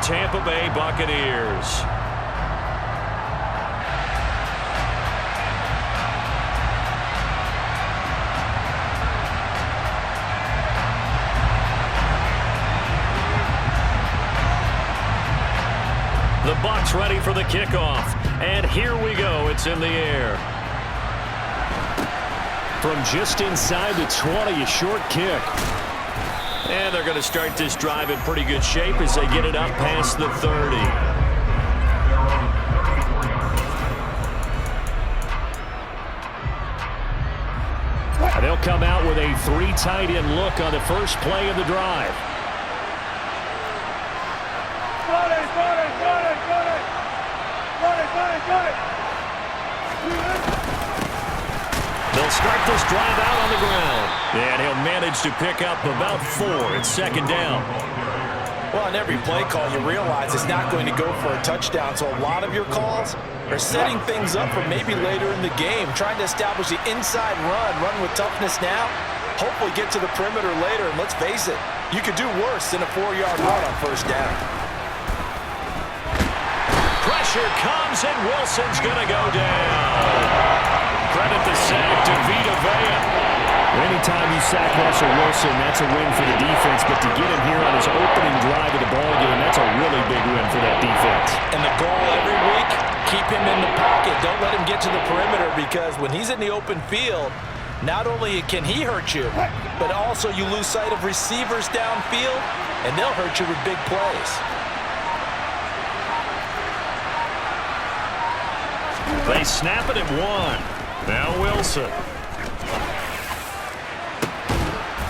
Tampa Bay Buccaneers. The Bucs ready for the kickoff. And here we go. It's in the air. From just inside the 20, a short kick. And they're going to start this drive in pretty good shape as they get it up past the 30. And they'll come out with a 3 tight end look on the first play of the drive. They'll start this drive out on the ground. And he'll manage to pick up about 4. It's second down. Well, on every play call, you realize it's not going to go for a touchdown. So a lot of your calls are setting things up for maybe later in the game, trying to establish the inside run with toughness now, hopefully get to the perimeter later. And let's face it, you could do worse than a 4-yard run on first down. Pressure comes, and Wilson's going to go down. Credit the sack to Vita Vea. Anytime you sack Russell Wilson, that's a win for the defense. But to get him here on his opening drive of the ballgame, that's a really big win for that defense. And the goal every week, keep him in the pocket. Don't let him get to the perimeter, because when he's in the open field, not only can he hurt you, but also you lose sight of receivers downfield, and they'll hurt you with big plays. They snap it at 1. Now Wilson.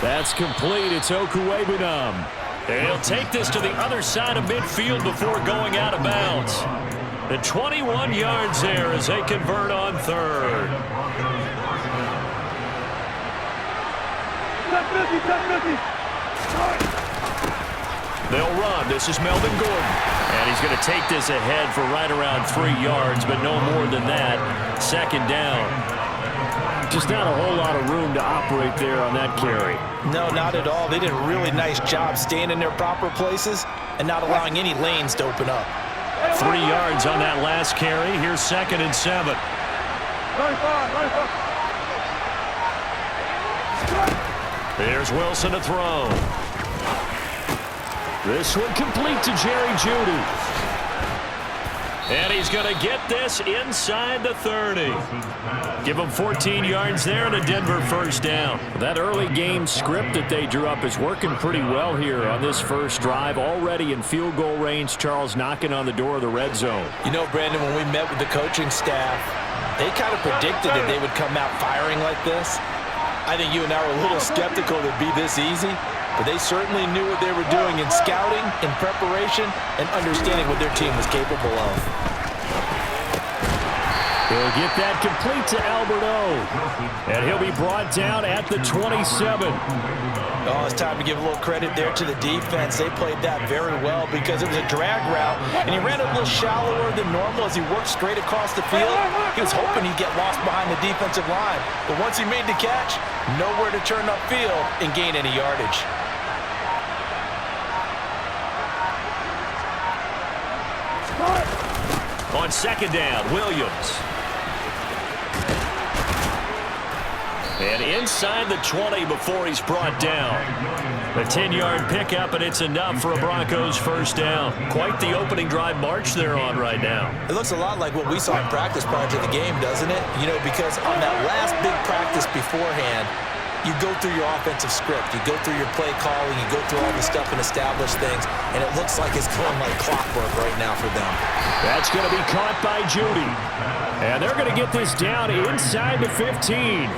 That's complete. It's Okuwebunam. And he'll take this to the other side of midfield before going out of bounds. The 21 yards there as they convert on third. They'll run. This is Melvin Gordon. And he's going to take this ahead for right around 3 yards, but no more than that. Second down. Just not a whole lot of room to operate there on that carry. No, not at all. They did a really nice job staying in their proper places and not allowing any lanes to open up. 3 yards on that last carry. Here's 2nd and 7. There's Wilson to throw. This one complete to Jerry Jeudy. And he's going to get this inside the 30. Give him 14 yards there and a Denver first down. That early game script that they drew up is working pretty well here on this first drive. Already in field goal range, Charles knocking on the door of the red zone. You know, Brandon, when we met with the coaching staff, they kind of predicted that they would come out firing like this. I think you and I were a little skeptical that it'd be this easy. But they certainly knew what they were doing in scouting, in preparation, and understanding what their team was capable of. He'll get that complete to Alberto. And he'll be brought down at the 27. Oh, it's time to give a little credit there to the defense. They played that very well because it was a drag route, and he ran a little shallower than normal as he worked straight across the field. He was hoping he'd get lost behind the defensive line. But once he made the catch, nowhere to turn upfield and gain any yardage. On second down, Williams. And inside the 20 before he's brought down. A 10-yard pickup, and it's enough for a Broncos first down. Quite the opening drive march they're on right now. It looks a lot like what we saw in practice prior to the game, doesn't it? You know, because on that last big practice beforehand, you go through your offensive script. You go through your play calling. You go through all the stuff and establish things. And it looks like it's going like clockwork right now for them. That's going to be caught by Jeudy. And they're going to get this down inside the 15.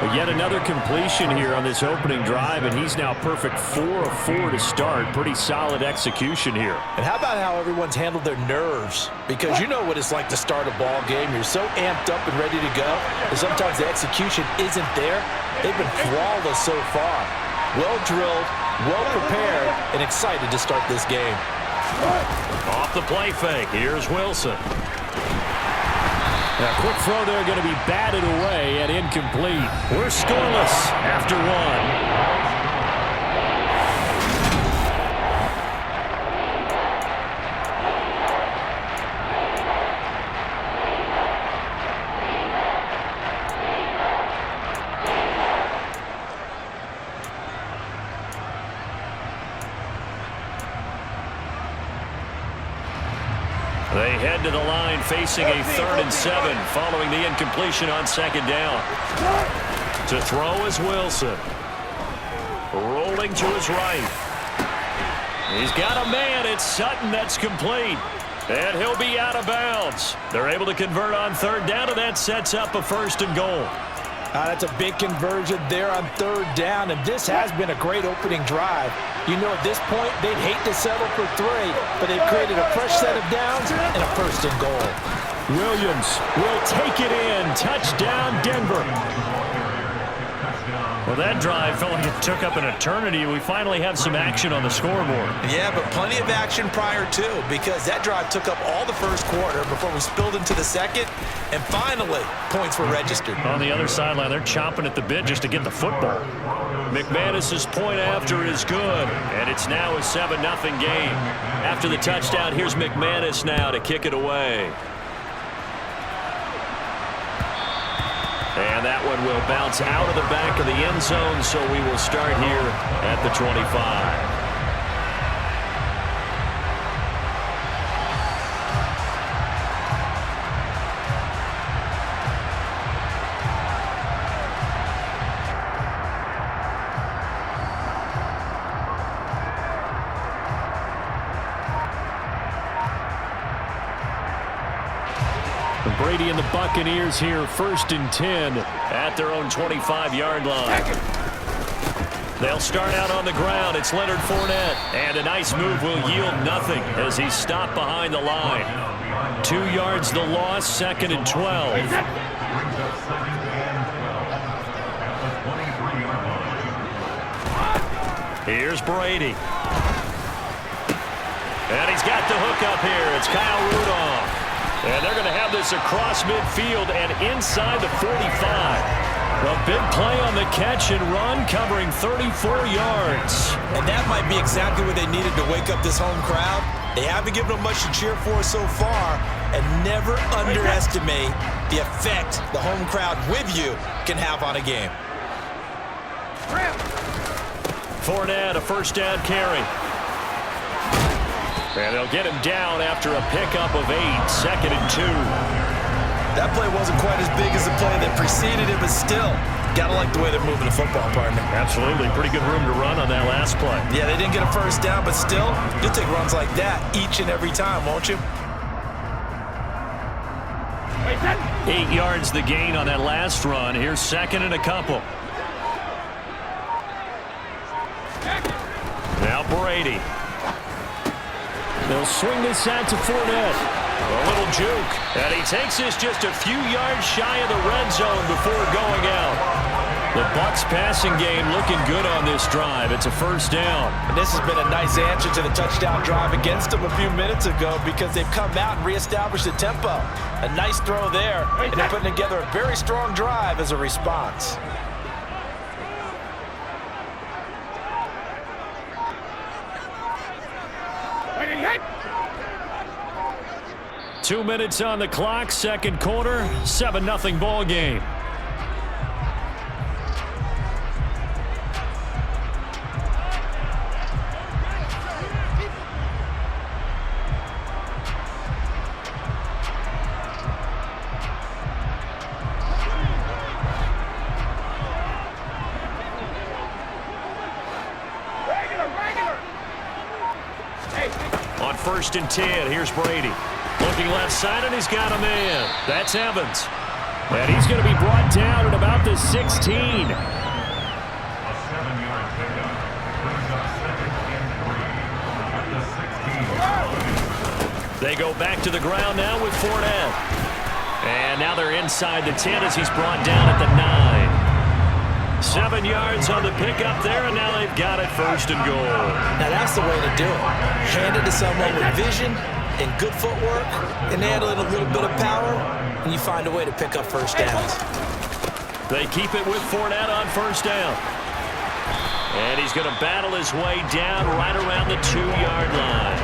But yet another completion here on this opening drive, and he's now perfect 4 of 4 to start. Pretty solid execution here. And how about how everyone's handled their nerves? Because you know what it's like to start a ball game. You're so amped up and ready to go, and sometimes the execution isn't there. They've been flawless so far. Well drilled, well prepared, and excited to start this game. Off the play fake, here's Wilson. A quick throw there going to be batted away and incomplete. We're scoreless after 1. They head to the line facing a 3rd and 7 following the incompletion on 2nd down. To throw is Wilson. Rolling to his right. He's got a man. It's Sutton that's complete. And he'll be out of bounds. They're able to convert on 3rd down, and that sets up a 1st and goal. That's a big conversion there on 3rd down, and this has been a great opening drive. You know, at this point, they'd hate to settle for 3, but they've created a fresh set of downs and a 1st and goal. Williams will take it in. Touchdown, Denver. Well, that drive felt like it took up an eternity. We finally have some action on the scoreboard. Yeah, but plenty of action prior to, because that drive took up all the 1st quarter before we spilled into the 2nd, and finally, points were registered. On the other sideline, they're chomping at the bit just to get the football. McManus's point after is good, and it's now a 7-0 game. After the touchdown, here's McManus now to kick it away. And that one will bounce out of the back of the end zone, so we will start here at the 25. Brady and the Buccaneers here, 1st and 10 at their own 25-yard line. They'll start out on the ground. It's Leonard Fournette, and a nice move will yield nothing as he's stopped behind the line. 2 yards the loss, 2nd and 12. Here's Brady. And he's got the hook up here. It's Kyle Rudolph. And they're going to have this across midfield and inside the 45. A big play on the catch and run, covering 34 yards. And that might be exactly what they needed to wake up this home crowd. They haven't given them much to cheer for so far, and never underestimate the effect the home crowd with you can have on a game. Fournette, a 1st down carry. And they'll get him down after a pickup of 8, 2nd and 2. That play wasn't quite as big as the play that preceded it, but still, gotta like the way they're moving the football, partner. Absolutely. Pretty good room to run on that last play. Yeah, they didn't get a 1st down, but still, you'll take runs like that each and every time, won't you? 8 yards the gain on that last run. Here's 2nd and a couple. Now Brady. They'll swing this out to Fournette. A little juke. And he takes this just a few yards shy of the red zone before going out. The Bucs passing game looking good on this drive. It's a 1st down. And this has been a nice answer to the touchdown drive against them a few minutes ago because they've come out and reestablished the tempo. A nice throw there, and they're putting together a very strong drive as a response. Two minutes on the clock, 2nd quarter, 7-0 ball game. On 1st and 10, here's Brady. Looking left side, and he's got a man. That's Evans. And he's going to be brought down at about the 16. They go back to the ground now with Fournette. And now they're inside the 10 as he's brought down at the 9. 7 yards on the pickup there, and now they've got it 1st and goal. Now that's the way to do it. Hand it to someone with vision and good footwork, and add a little bit of power, and you find a way to pick up 1st downs. They keep it with Fournette on 1st down. And he's going to battle his way down right around the 2-yard line.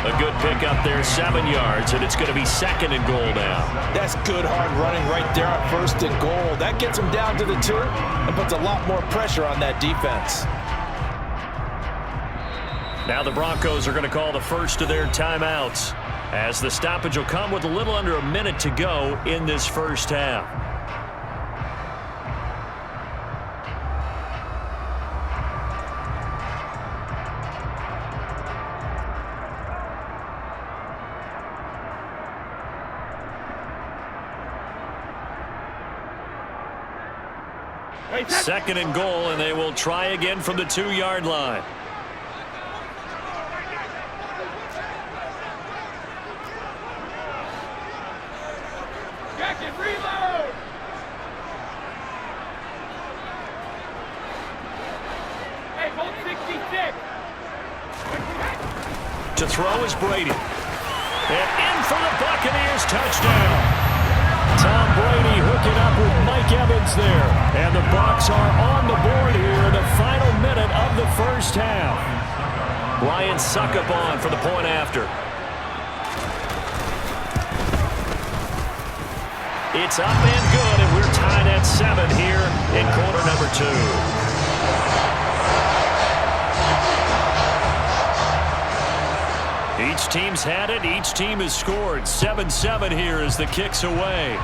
A good pickup there, 7 yards, and it's going to be 2nd and goal now. That's good hard running right there on 1st and goal. That gets him down to the 2 and puts a lot more pressure on that defense. Now the Broncos are going to call the first of their timeouts, as the stoppage will come with a little under a minute to go in this first half. Second and goal, and they will try again from the 2-yard line. To throw is Brady. And in for the Buccaneers, touchdown. Tom Brady hooking up with Mike Evans there. And the Bucs are on the board here in the final minute of the first half. Ryan Succop for the point after. It's up and good, and we're tied at 7 here in quarter number 2. Each team's had it. Each team has scored. 7-7 here as the kick's away.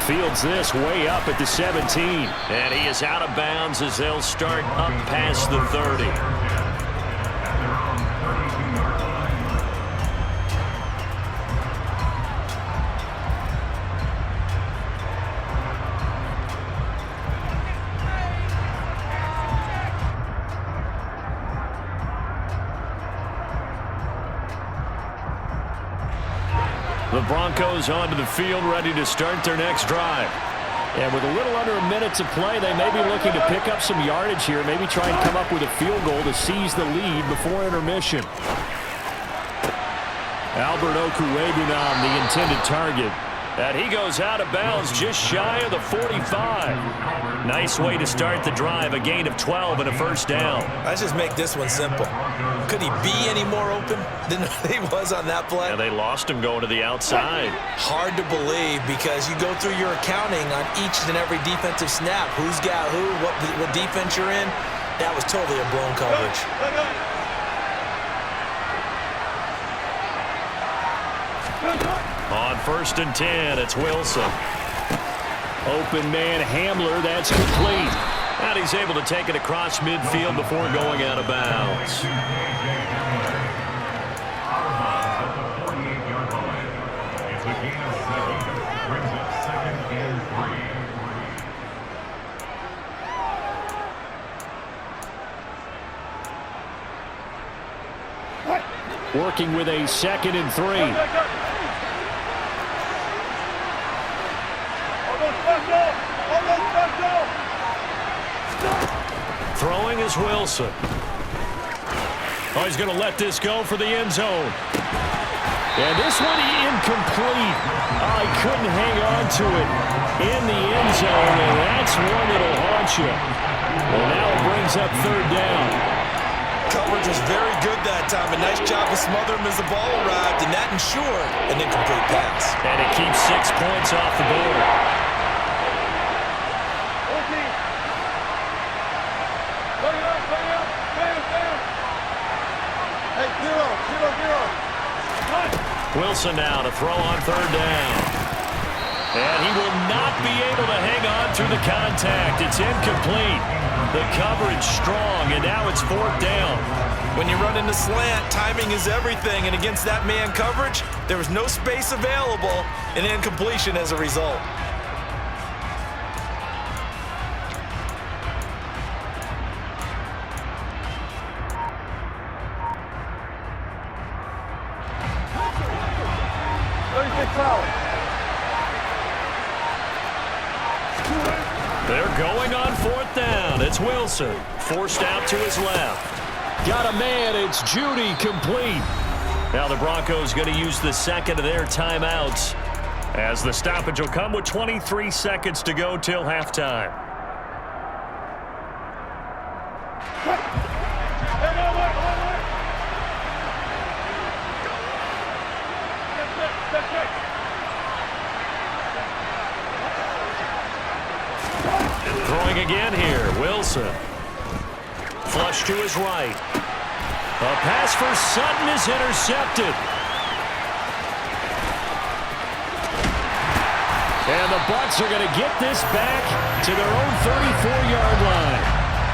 Fields this way up at the 17. And he is out of bounds as they'll start up past the 30. The Broncos onto the field, ready to start their next drive. And with a little under a minute to play, they may be looking to pick up some yardage here, maybe try and come up with a field goal to seize the lead before intermission. Albert Okwuegbunam, the intended target. And he goes out of bounds just shy of the 45. Nice way to start the drive, a gain of 12 and a first down. Let's just make this one simple. Could he be any more open than he was on that play? Yeah, they lost him going to the outside. Hard to believe because you go through your accounting on each and every defensive snap. Who's got who, what defense you're in. That was totally a blown coverage. On 1st and 10, it's Wilson. Open man Hamler, that's complete. And he's able to take it across midfield before going out of bounds. Working with a 2nd and 3. Throwing is Wilson. Oh, he's going to let this go for the end zone. And this one incomplete. Oh, he couldn't hang on to it in the end zone, and that's one that'll haunt you. Well, now it brings up 3rd down. Coverage was very good that time. A nice job to smother him as the ball arrived, and that ensured an incomplete pass. And it keeps 6 points off the board. Wilson now to throw on 3rd down. And he will not be able to hang on through the contact. It's incomplete. The coverage strong, and now it's 4th down. When you run into slant, timing is everything, and against that man coverage, there was no space available, and incompletion as a result. They're going on 4th down. It's Wilson, forced out to his left. Got a man. It's Judy, complete. Now the Broncos going to use the 2nd of their timeouts, as the stoppage will come with 23 seconds to go till halftime. Throwing again here, Wilson. Flush to his right. A pass for Sutton is intercepted. And the Bucs are going to get this back to their own 34-yard line.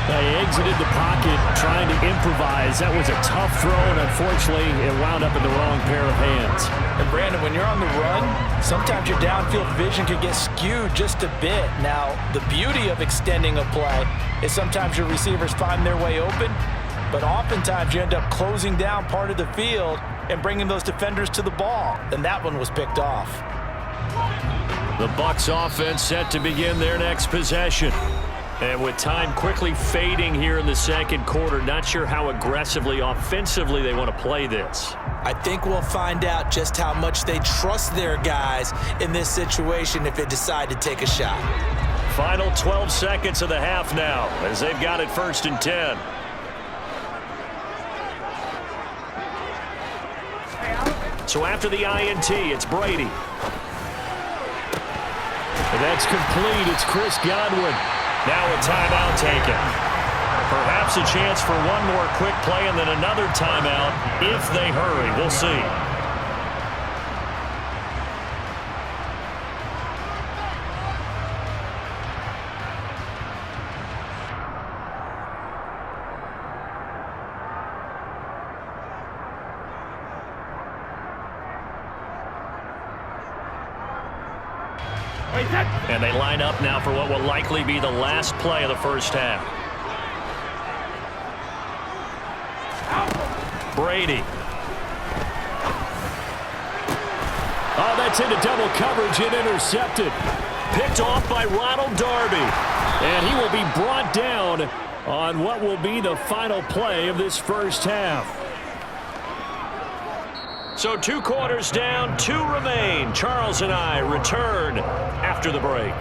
They exited the pocket trying to improvise. That was a tough throw, and unfortunately, it wound up in the wrong pair of hands. And Brandon, when you're on the run, sometimes your downfield vision can get skewed just a bit. Now, the beauty of extending a play is sometimes your receivers find their way open, but oftentimes you end up closing down part of the field and bringing those defenders to the ball, and that one was picked off. The Bucs offense set to begin their next possession. And with time quickly fading here in the second quarter, not sure how aggressively, offensively they want to play this. I think we'll find out just how much they trust their guys in this situation if they decide to take a shot. Final 12 seconds of the half now as they've got it 1st and 10. So after the INT, it's Brady. And that's complete. It's Chris Godwin. Now a timeout taken. Perhaps a chance for one more quick play and then another timeout if they hurry. We'll see. And they line up now for what will likely be the last play of the first half. Brady. Oh, that's into double coverage and intercepted. Picked off by Ronald Darby. And he will be brought down on what will be the final play of this first half. So 2 quarters down, 2 remain. Charles and I return after the break.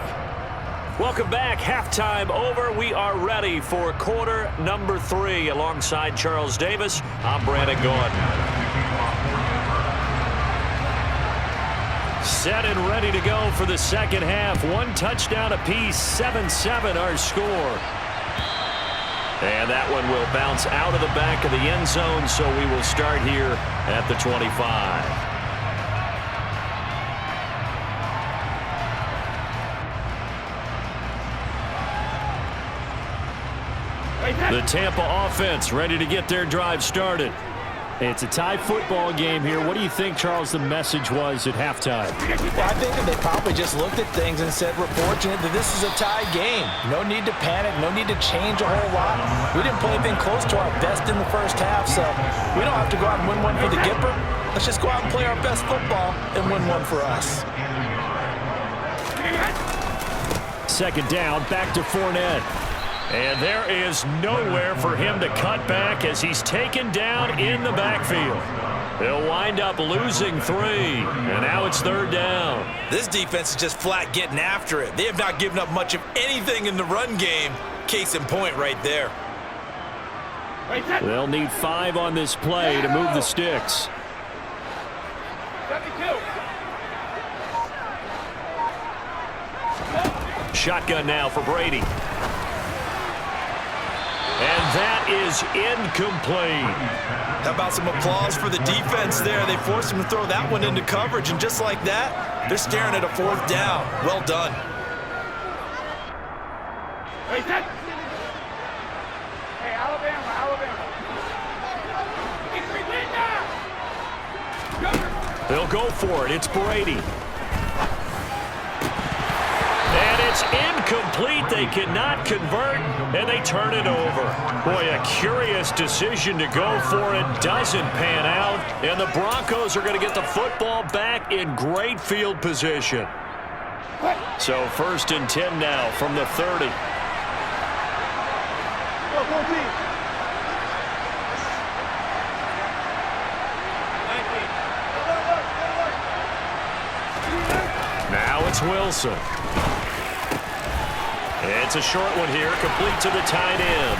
Welcome back. Halftime over. We are ready for quarter number 3. Alongside Charles Davis, I'm Brandon Gordon. Set and ready to go for the second half. 1 touchdown apiece, 7-7 our score. And that one will bounce out of the back of the end zone, so we will start here at the 25. The Tampa offense ready to get their drive started. It's a tie football game here. What do you think, Charles, the message was at halftime? Well, I think that they probably just looked at things and said, we're fortunate that this is a tie game. No need to panic. No need to change a whole lot. We didn't play anything close to our best in the first half, so we don't have to go out and win one for the Gipper. Let's just go out and play our best football and win one for us. Second down, back to Fournette. And there is nowhere for him to cut back as he's taken down in the backfield. They'll wind up losing 3, and now it's 3rd down. This defense is just flat getting after it. They have not given up much of anything in the run game. Case in point right there. They'll need 5 on this play to move the sticks. Shotgun now for Brady. And that is incomplete. How about some applause for the defense there? They forced him to throw that one into coverage, and just like that, they're staring at a 4th down. Well done. Hey, Alabama. They'll go for it. It's Brady. And it's incomplete. They cannot convert, and they turn it over. Boy, a curious decision to go for it. Doesn't pan out, and the Broncos are going to get the football back in great field position. So 1st and 10 now from the 30. Now it's Wilson. It's a short one here, complete to the tight end.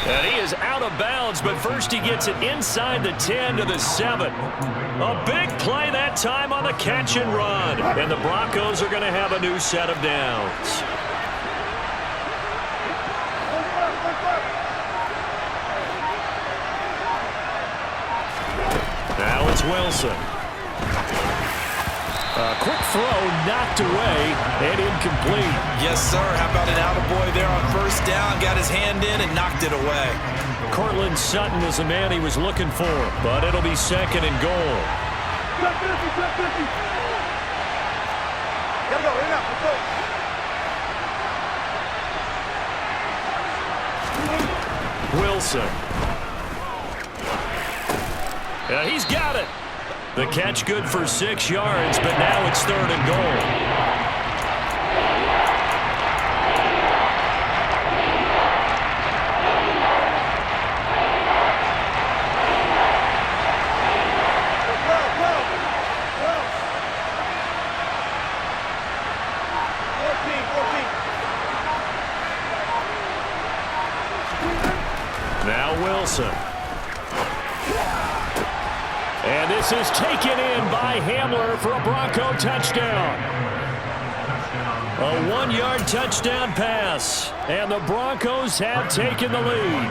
And he is out of bounds, but first he gets it inside the 10 to the 7. A big play that time on the catch and run. And the Broncos are going to have a new set of downs. Wilson. A quick throw knocked away and incomplete. Yes, sir. How about an attaboy there on first down? Got his hand in and knocked it away. Cortland Sutton is the man he was looking for, but it'll be 2nd and goal. Gotta go, in up, let's go. Wilson. Yeah, he's got it. The catch good for 6 yards, but now it's 3rd and goal. Now Wilson. And this is taken in by Hamler for a Bronco touchdown. A 1-yard touchdown pass, and the Broncos have taken the lead.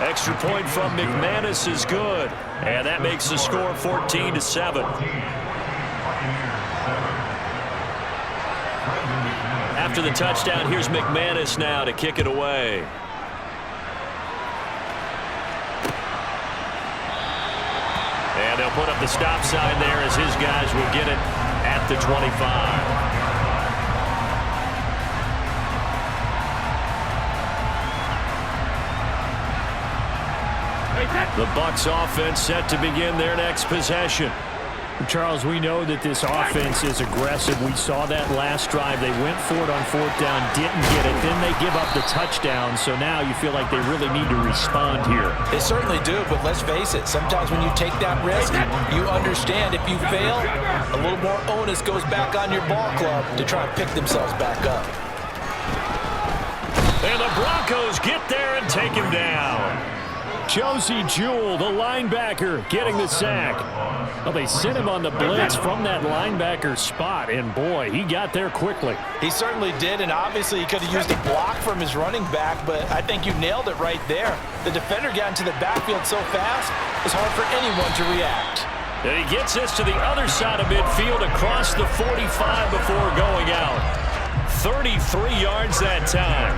Extra point from McManus is good, and that makes the score 14-7. After the touchdown, here's McManus now to kick it away. And they'll put up the stop sign there as his guys will get it at the 25. The Bucs offense set to begin their next possession. Charles, we know that this offense is aggressive. We saw that last drive. They went for it on 4th down, didn't get it. Then they give up the touchdown. So now you feel like they really need to respond here. They certainly do, but let's face it. Sometimes when you take that risk, you understand if you fail, a little more onus goes back on your ball club to try and pick themselves back up. And the Broncos get there and take him down. Josie Jewell, the linebacker, getting the sack. Well, they sent him on the blitz from that linebacker spot, and boy, he got there quickly. He certainly did, and obviously he could have used a block from his running back, but I think you nailed it right there. The defender got into the backfield so fast, it's hard for anyone to react. And he gets this to the other side of midfield across the 45 before going out. 33 yards that time.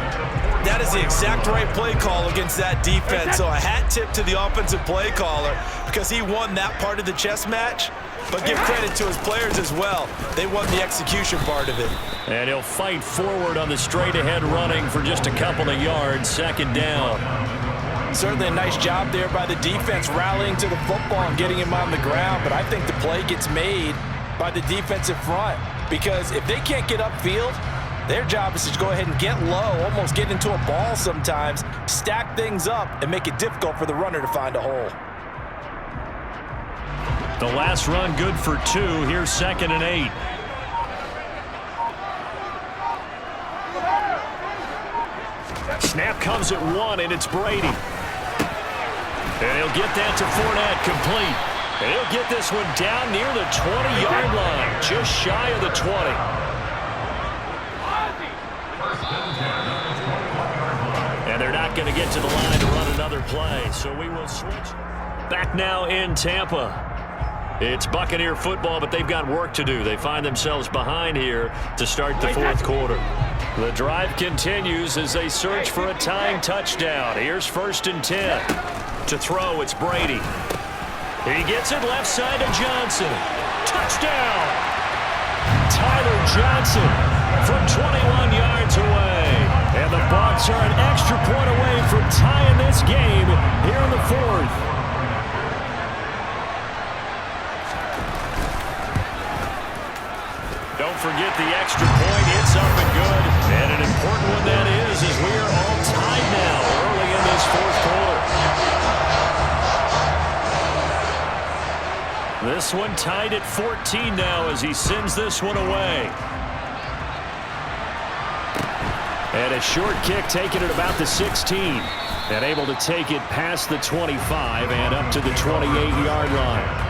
That is the exact right play call against that defense. So a hat tip to the offensive play caller because he won that part of the chess match. But give credit to his players as well. They won the execution part of it. And he'll fight forward on the straight-ahead running for just a couple of yards, 2nd down. Certainly a nice job there by the defense rallying to the football and getting him on the ground. But I think the play gets made by the defensive front because if they can't get upfield, their job is to go ahead and get low, almost get into a ball sometimes, stack things up, and make it difficult for the runner to find a hole. The last run good for 2. Here's 2nd and 8. Snap comes at 1, and it's Brady. And he'll get that to Fournette, complete. And he'll get this one down near the 20-yard line, just shy of the 20. And they're not going to get to the line to run another play, so we will switch. Back now in Tampa. It's Buccaneer football, but they've got work to do. They find themselves behind here to start the 4th quarter. The drive continues as they search for a tying touchdown. Here's 1st and 10. To throw, it's Brady. He gets it left side to Johnson. Touchdown! Tyler Johnson from 21 yards away. And the Bucs are an extra point away from tying this game here in the 4th. Don't forget the extra point. It's up and good. And an important one that is as we are all tied now early in this 4th quarter. This one tied at 14 now as he sends this one away. And a short kick taken at about the 16. And able to take it past the 25 and up to the 28-yard line.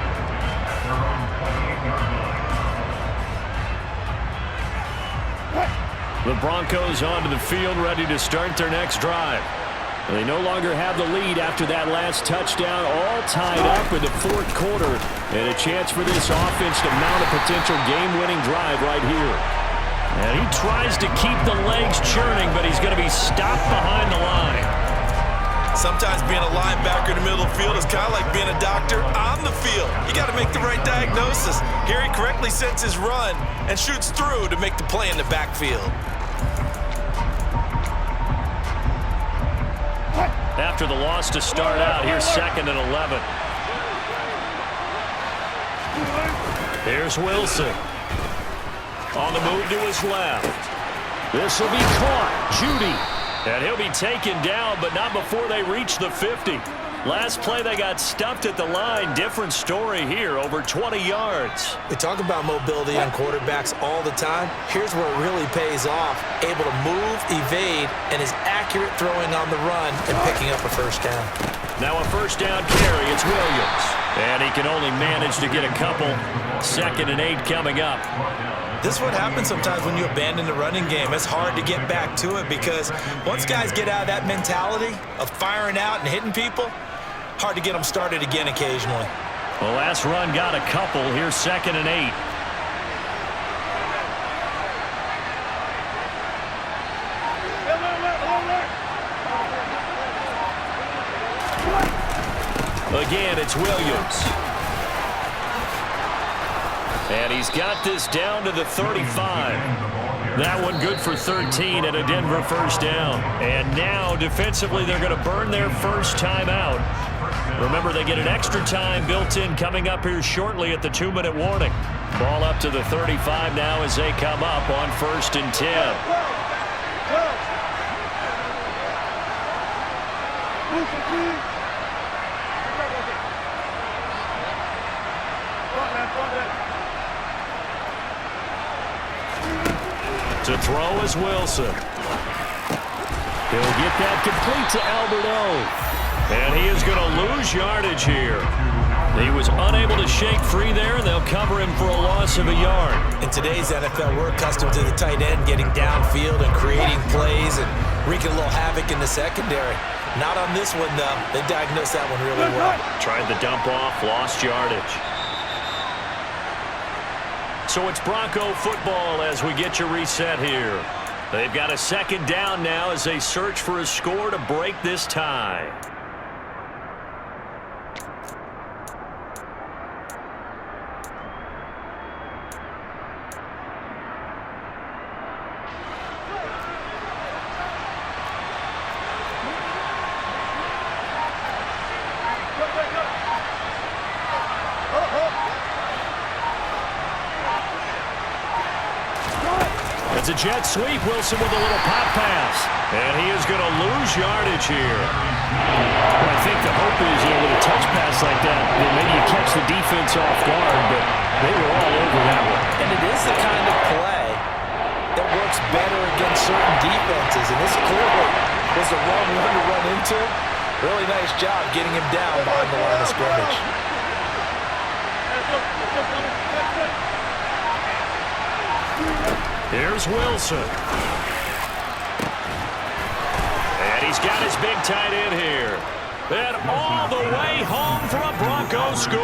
The Broncos onto the field, ready to start their next drive. They no longer have the lead after that last touchdown, all tied up in the fourth quarter, and a chance for this offense to mount a potential game-winning drive right here. And he tries to keep the legs churning, but he's going to be stopped behind the line. Sometimes being a linebacker in the middle of the field is kind of like being a doctor on the field. You got to make the right diagnosis. Here he correctly sets his run and shoots through to make the play in the backfield. After the loss to start out, here's 2nd and 11. Here's Wilson. On the move to his left. This will be caught. Judy. And he'll be taken down, but not before they reach the 50. Last play, they got stuffed at the line. Different story here, over 20 yards. We talk about mobility on quarterbacks all the time. Here's where it really pays off. Able to move, evade, and is accurate throwing on the run and picking up a first down. Now a first down carry. It's Williams. And he can only manage to get a couple. 2nd and 8 coming up. This is what happens sometimes when you abandon the running game. It's hard to get back to it because once guys get out of that mentality of firing out and hitting people, hard to get them started again occasionally. The last run got a couple. Here's 2nd and 8. Again, it's Williams. And he's got this down to the 35. That one good for 13 and a Denver first down. And now, defensively, they're going to burn their first time out. Remember, they get an extra time built in coming up here shortly at the 2-minute warning. Ball up to the 35 now as they come up on 1st and 10. To throw is Wilson. He'll get that complete to Alberto. And he is going to lose yardage here. He was unable to shake free there, and they'll cover him for a loss of a yard. In today's NFL, we're accustomed to the tight end getting downfield and creating plays and wreaking a little havoc in the secondary. Not on this one, though. They diagnosed that one really well. Tried the dump off, lost yardage. So it's Bronco football as we get you reset here. They've got a 2nd down now as they search for a score to break this tie. It's a jet sweep. Wilson with a little pop pass. And he is going to lose yardage here. Well, I think the hope is, with a touch pass like that, maybe you catch the defense off guard, but they were all over that one. And it is the kind of play that works better against certain defenses. And this clearly was the wrong one to run into. Really nice job getting him down behind the line of scrimmage. Here's Wilson. And he's got his big tight end here. And all the way home for a Bronco score.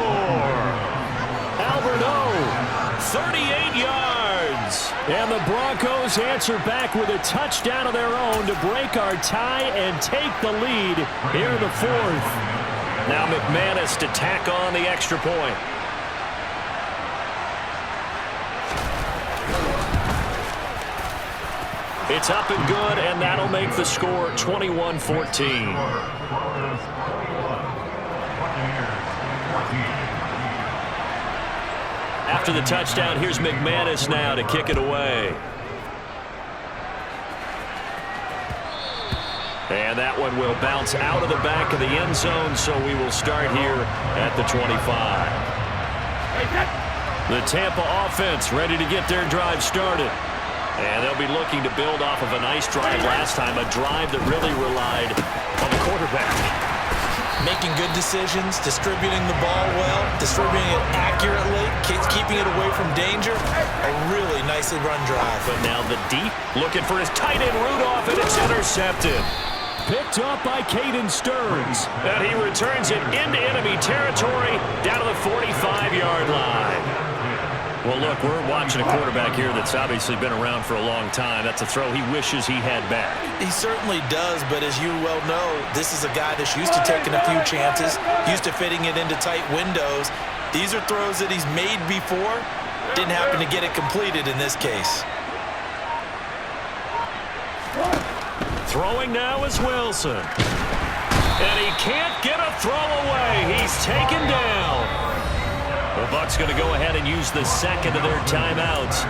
Alberto, 38 yards. And the Broncos answer back with a touchdown of their own to break our tie and take the lead here in the 4th. Now McManus to tack on the extra point. It's up and good, and that'll make the score 21-14. After the touchdown, here's McManus now to kick it away. And that one will bounce out of the back of the end zone, so we will start here at the 25. The Tampa offense ready to get their drive started. And they'll be looking to build off of a nice drive last time, a drive that really relied on the quarterback. Making good decisions, distributing the ball well, distributing it accurately, keeping it away from danger. A really nicely run drive. But now the deep, looking for his tight end Rudolph, and it's intercepted. Picked up by Caden Stearns. And he returns it into enemy territory down to the 45-yard line. Well, look, we're watching a quarterback here that's obviously been around for a long time. That's a throw he wishes he had back. He certainly does, but as you well know, this is a guy that's used to taking a few chances, used to fitting it into tight windows. These are throws that he's made before. Didn't happen to get it completed in this case. Throwing now is Wilson. And he can't get a throw away. He's taken down. The Bucs going to go ahead and use the second of their timeouts,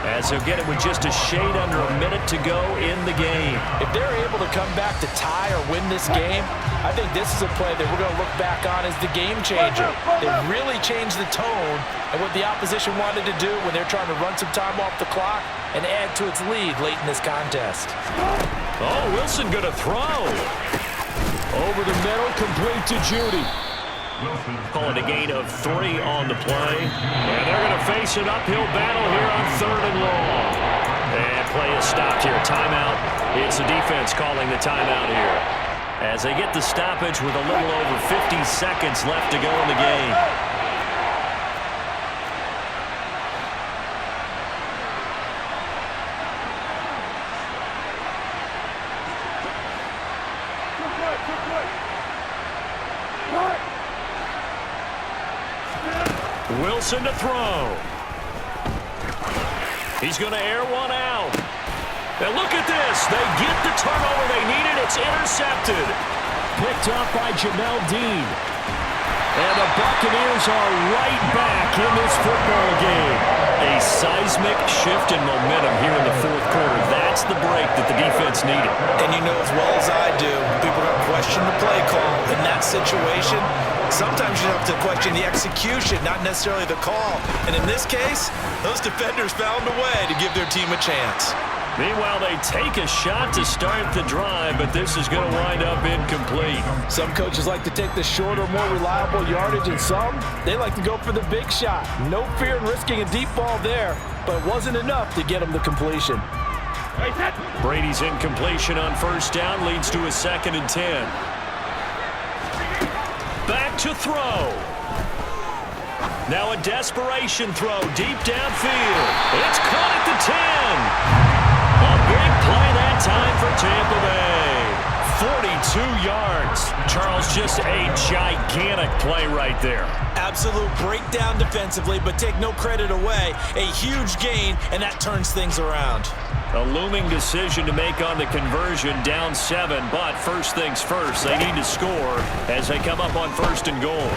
as they'll get it with just a shade under a minute to go in the game. If they're able to come back to tie or win this game, I think this is a play that we're going to look back on as the game changer. They really changed the tone and what the opposition wanted to do when they're trying to run some time off the clock and add to its lead late in this contest. Oh, Wilson going to throw. Over the middle, complete to Judy. Call it a gain of 3 on the play. And they're going to face an uphill battle here on 3rd and long. And play is stopped here. Timeout. It's the defense calling the timeout here, as they get the stoppage with a little over 50 seconds left to go in the game. Wilson to throw. He's going to air one out. And look at this. They get the turnover they needed. It's intercepted. Picked up by Jamel Dean. And the Buccaneers are right back in this football game. A seismic shift in momentum here in the 4th quarter. That's the break that the defense needed. And you know as well as I do, people are going to question the play call in that situation. Sometimes you have to question the execution, not necessarily the call. And in this case, those defenders found a way to give their team a chance. Meanwhile, they take a shot to start the drive, but this is going to wind up incomplete. Some coaches like to take the shorter, more reliable yardage, and some, they like to go for the big shot. No fear in risking a deep ball there, but it wasn't enough to get them the completion. Brady's incompletion on 1st down leads to a 2nd and 10. Back to throw. Now a desperation throw deep downfield. It's caught at the 10. A big play that time for Tampa Bay. 42 yards. Charles, just a gigantic play right there. Absolute breakdown defensively, but take no credit away. A huge gain, and that turns things around. A looming decision to make on the conversion, down 7, but first things first, they need to score as they come up on 1st and goal.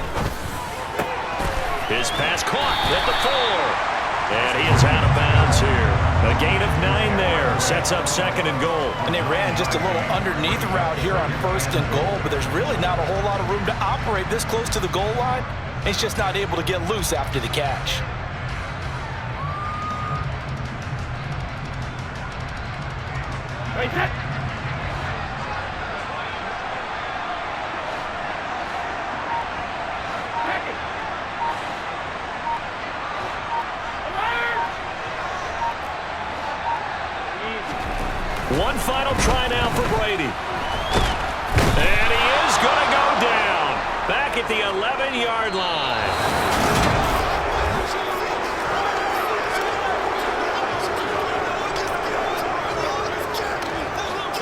His pass caught at the 4, and he is out of bounds here. A gain of 9 there, sets up 2nd and goal. And they ran just a little underneath route here on 1st and goal, but there's really not a whole lot of room to operate this close to the goal line. He's just not able to get loose after the catch. One final try now for Brady. And he is going to go down. Back at the 11-yard line.